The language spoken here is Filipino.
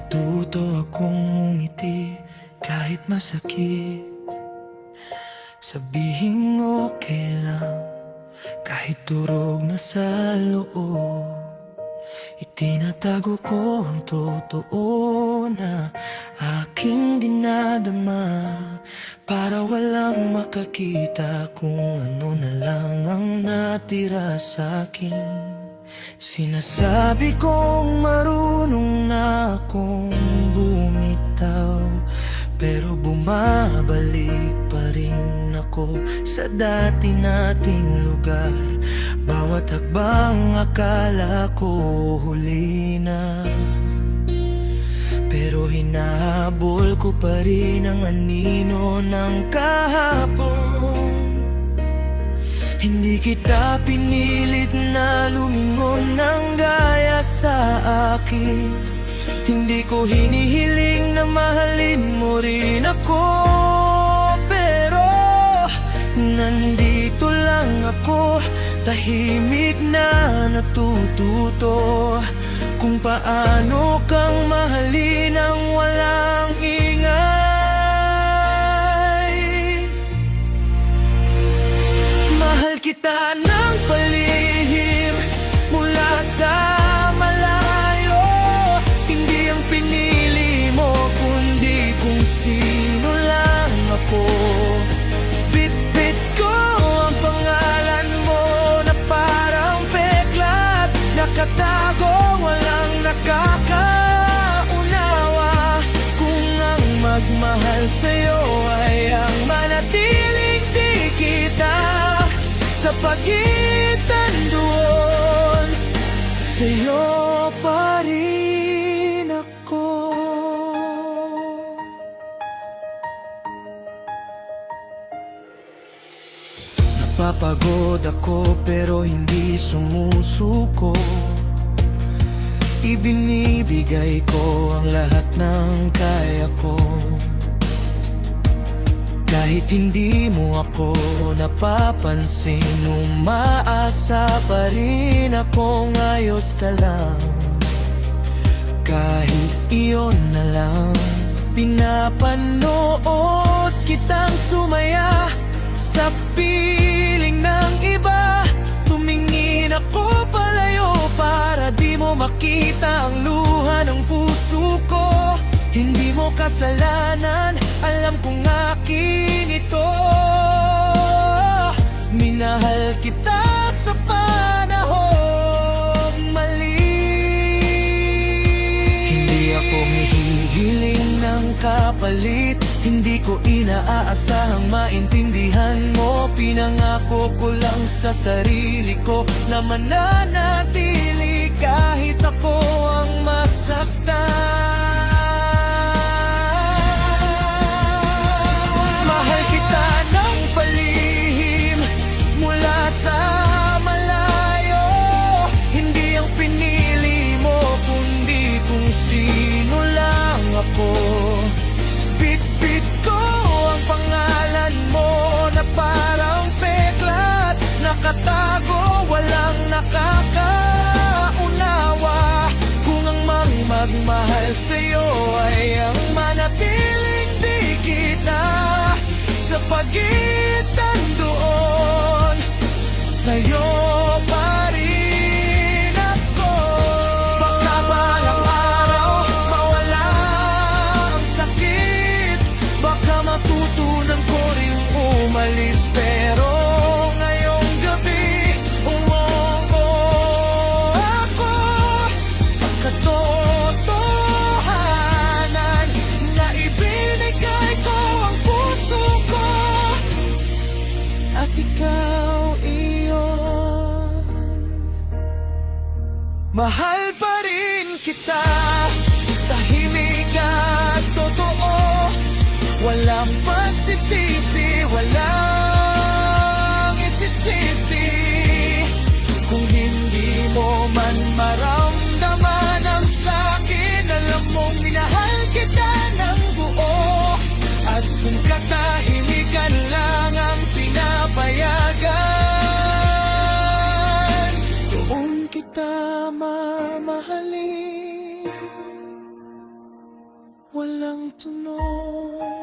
Natuto akong umiti kahit masakit. Sabihin okay lang kahit durog na sa loob. Itinatago ko ang totoo na aking dinadama, para walang makakita kung ano na lang ang natira sa akin. Sinasabi kong marunong na akong bumitaw, pero bumabalik pa rin ako sa dati nating lugar. Bawat hakbang akala ko huli na, pero hinahabol ko pa rin ang anino ng kahapon. Hindi kita pinilit na lumingon ng gaya sa akin. Hindi ko hinihiling na mahalin mo rin ako, pero nandito lang ako, tahimik na natututo kung paano kang mahalin ang walang ingay. Mahal kita ng palihim mula sa malayo. Hindi ang pinili mo, kundi kung sino lang ako. Bit-bit ko ang pangalan mo na parang peklat, nakatago, walang nakakaunawa. Kung ang magmahal sa'yo ay ang manatiling di kita, sa pagitan doon, sa'yo pa rin ako. Napapagod ako pero hindi sumusuko. Ibinibigay ko ang lahat ng kaya ko. Kahit hindi mo ako napapansin, umaasa pa rin akong ayos ka lang. Kahit iyon na lang, pinapanood kitang sumaya sa piling ng iba. Tumingin ako palayo para di mo makita ang luha ng puso ko. Hindi mo kasalanan, alam kong akin ito. Minahal kita sa panahong mali. Hindi ako hihiling ng kapalit, hindi ko inaasahang maintindihan mo. Pinangako ko lang sa sarili ko na mananatili kahit ako ang masaktan. Bit-bit ko ang pangalan mo na parang peklat, nakatago, walang nakakaunawa. Kung ang magmahal sa'yo ay ang manatiling di kita, sa pagitan doon, sa'yo pa rin ako. Baka balang araw mawala ang sakit, baka matutunan ko rin umalis, pero ngayong gabi umongo ako sa katotohanan na ibinigay ko ang puso ko tunog